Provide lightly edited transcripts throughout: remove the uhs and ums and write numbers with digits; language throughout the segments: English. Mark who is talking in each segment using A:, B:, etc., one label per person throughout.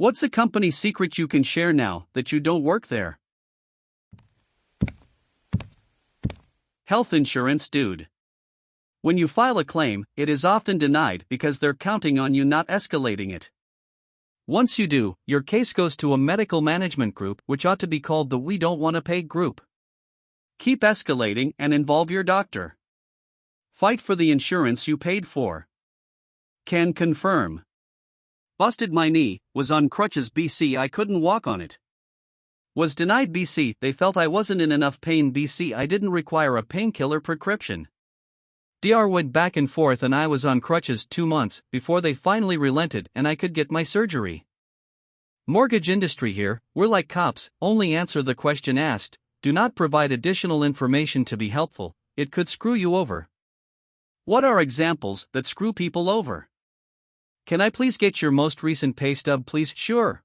A: What's a company secret you can share now that you don't work there? Health insurance dude. When you file a claim, it is often denied because they're counting on you not escalating it. Once you do, your case goes to a medical management group, which ought to be called the We Don't Want to Pay group. Keep escalating and involve your doctor. Fight for the insurance you paid for. Can confirm. Busted my knee, was on crutches BC, I couldn't walk on it. Was denied BC, they felt I wasn't in enough pain BC, I didn't require a painkiller prescription. DR went back and forth and I was on crutches 2 months before they finally relented and I could get my surgery. Mortgage industry here, we're like cops, only answer the question asked, do not provide additional information to be helpful, it could screw you over. What are examples that screw people over? Can I please get your most recent pay stub please? Sure.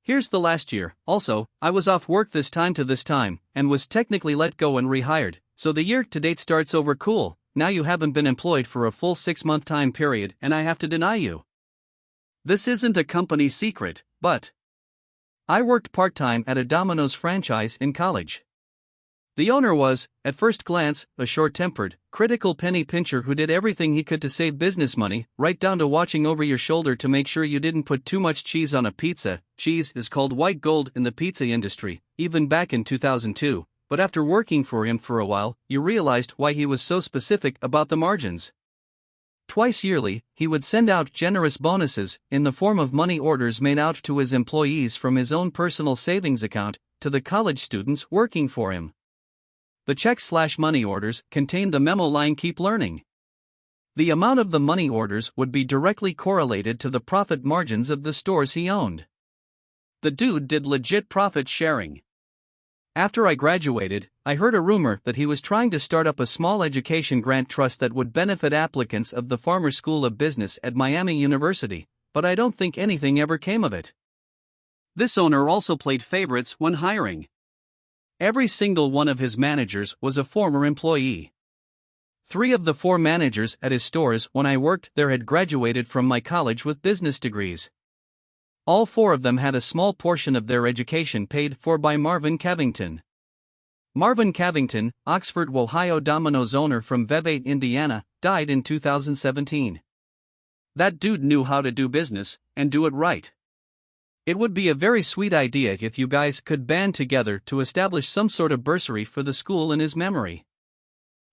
A: Here's the last year. Also, I was off work this time to this time, and was technically let go and rehired, so the year to date starts over cool. Now you haven't been employed for a full 6-month time period and I have to deny you. This isn't a company secret, but I worked part-time at a Domino's franchise in college. The owner was, at first glance, a short-tempered, critical penny pincher who did everything he could to save business money, right down to watching over your shoulder to make sure you didn't put too much cheese on a pizza. Cheese is called white gold in the pizza industry, even back in 2002, but after working for him for a while, you realized why he was so specific about the margins. Twice yearly, he would send out generous bonuses, in the form of money orders made out to his employees from his own personal savings account, to the college students working for him. The checks/money orders contained the memo line "Keep learning." The amount of the money orders would be directly correlated to the profit margins of the stores he owned. The dude did legit profit sharing. After I graduated, I heard a rumor that he was trying to start up a small education grant trust that would benefit applicants of the Farmer School of Business at Miami University, but I don't think anything ever came of it. This owner also played favorites when hiring. Every single one of his managers was a former employee. 3 of the 4 managers at his stores when I worked there had graduated from my college with business degrees. All 4 of them had a small portion of their education paid for by Marvin Cavington. Marvin Cavington, Oxford, Ohio Domino's owner from Vevey, Indiana, died in 2017. That dude knew how to do business, and do it right. It would be a very sweet idea if you guys could band together to establish some sort of bursary for the school in his memory.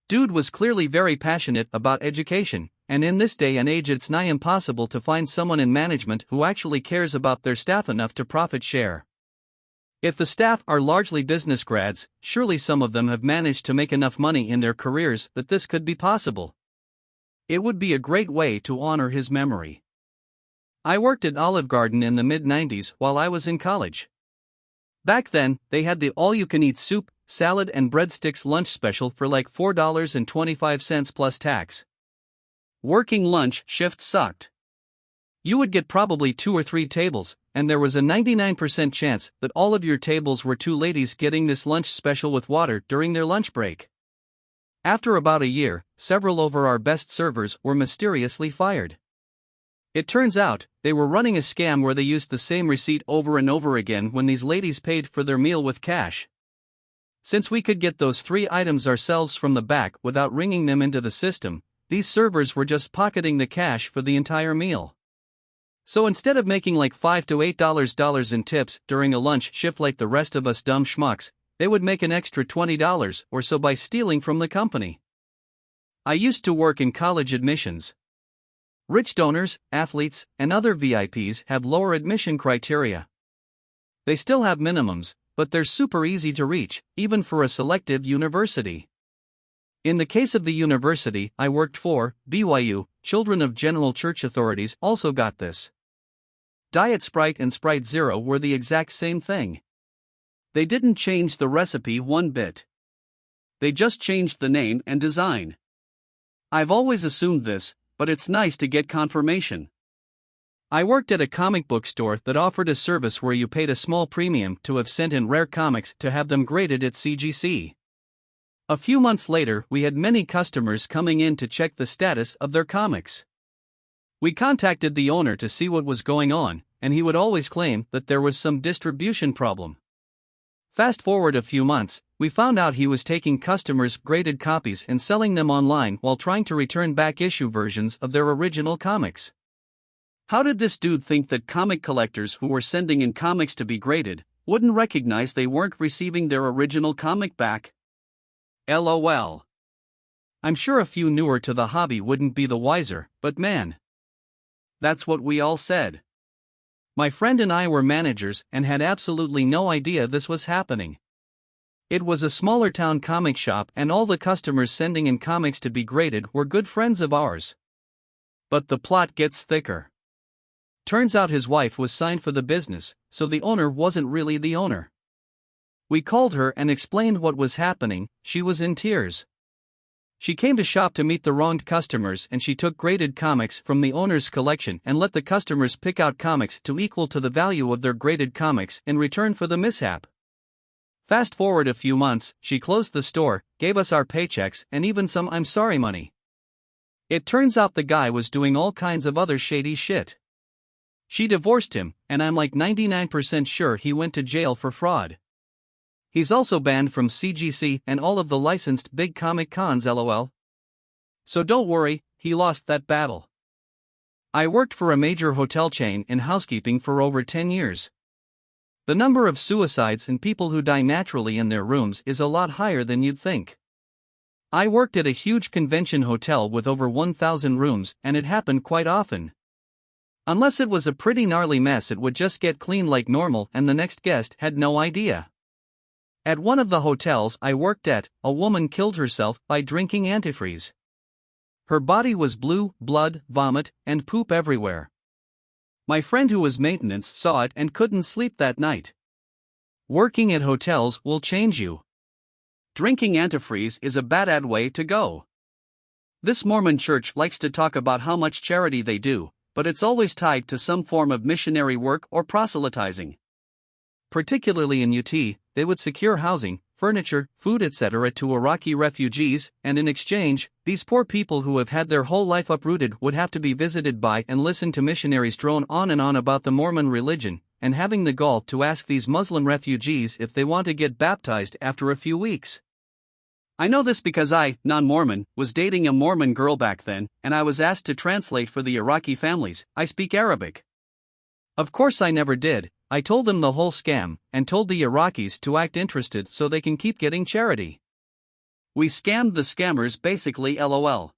A: Dude was clearly very passionate about education, and in this day and age it's nigh impossible to find someone in management who actually cares about their staff enough to profit share. If the staff are largely business grads, surely some of them have managed to make enough money in their careers that this could be possible. It would be a great way to honor his memory. I worked at Olive Garden in the mid-90s while I was in college. Back then, they had the all-you-can-eat soup, salad and breadsticks lunch special for like $4.25 plus tax. Working lunch shift sucked. You would get probably 2 or 3 tables, and there was a 99% chance that all of your tables were 2 ladies getting this lunch special with water during their lunch break. After about a year, several of our best servers were mysteriously fired. It turns out, they were running a scam where they used the same receipt over and over again when these ladies paid for their meal with cash. Since we could get those 3 items ourselves from the back without ringing them into the system, these servers were just pocketing the cash for the entire meal. So instead of making like $5 to $8 in tips during a lunch shift like the rest of us dumb schmucks, they would make an extra $20 or so by stealing from the company. I used to work in college admissions. Rich donors, athletes, and other VIPs have lower admission criteria. They still have minimums, but they're super easy to reach, even for a selective university. In the case of the university I worked for, BYU, children of General Church authorities also got this. Diet Sprite and Sprite Zero were the exact same thing. They didn't change the recipe one bit. They just changed the name and design. I've always assumed this, but it's nice to get confirmation. I worked at a comic book store that offered a service where you paid a small premium to have sent in rare comics to have them graded at CGC. A few months later, we had many customers coming in to check the status of their comics. We contacted the owner to see what was going on, and he would always claim that there was some distribution problem. Fast forward a few months, we found out he was taking customers' graded copies and selling them online while trying to return back issue versions of their original comics. How did this dude think that comic collectors who were sending in comics to be graded wouldn't recognize they weren't receiving their original comic back? LOL. I'm sure a few newer to the hobby wouldn't be the wiser, but man. That's what we all said. My friend and I were managers and had absolutely no idea this was happening. It was a smaller town comic shop and all the customers sending in comics to be graded were good friends of ours. But the plot gets thicker. Turns out his wife was signed for the business, so the owner wasn't really the owner. We called her and explained what was happening. She was in tears. She came to shop to meet the wronged customers and she took graded comics from the owner's collection and let the customers pick out comics to equal to the value of their graded comics in return for the mishap. Fast forward a few months, she closed the store, gave us our paychecks and even some I'm sorry money. It turns out the guy was doing all kinds of other shady shit. She divorced him, and I'm like 99% sure he went to jail for fraud. He's also banned from CGC and all of the licensed big comic cons LOL. So don't worry, he lost that battle. I worked for a major hotel chain in housekeeping for over 10 years. The number of suicides and people who die naturally in their rooms is a lot higher than you'd think. I worked at a huge convention hotel with over 1,000 rooms and it happened quite often. Unless it was a pretty gnarly mess, it would just get cleaned like normal and the next guest had no idea. At one of the hotels I worked at, a woman killed herself by drinking antifreeze. Her body was blue, blood, vomit, and poop everywhere. My friend who was maintenance saw it and couldn't sleep that night. Working at hotels will change you. Drinking antifreeze is a bad way to go. This Mormon church likes to talk about how much charity they do, but it's always tied to some form of missionary work or proselytizing. Particularly in UT, they would secure housing, furniture, food etc. to Iraqi refugees, and in exchange, these poor people who have had their whole life uprooted would have to be visited by and listen to missionaries drone on and on about the Mormon religion, and having the gall to ask these Muslim refugees if they want to get baptized after a few weeks. I know this because I, non-Mormon, was dating a Mormon girl back then, and I was asked to translate for the Iraqi families. I speak Arabic. Of course I never did. I told them the whole scam, and told the Iraqis to act interested so they can keep getting charity. We scammed the scammers basically LOL.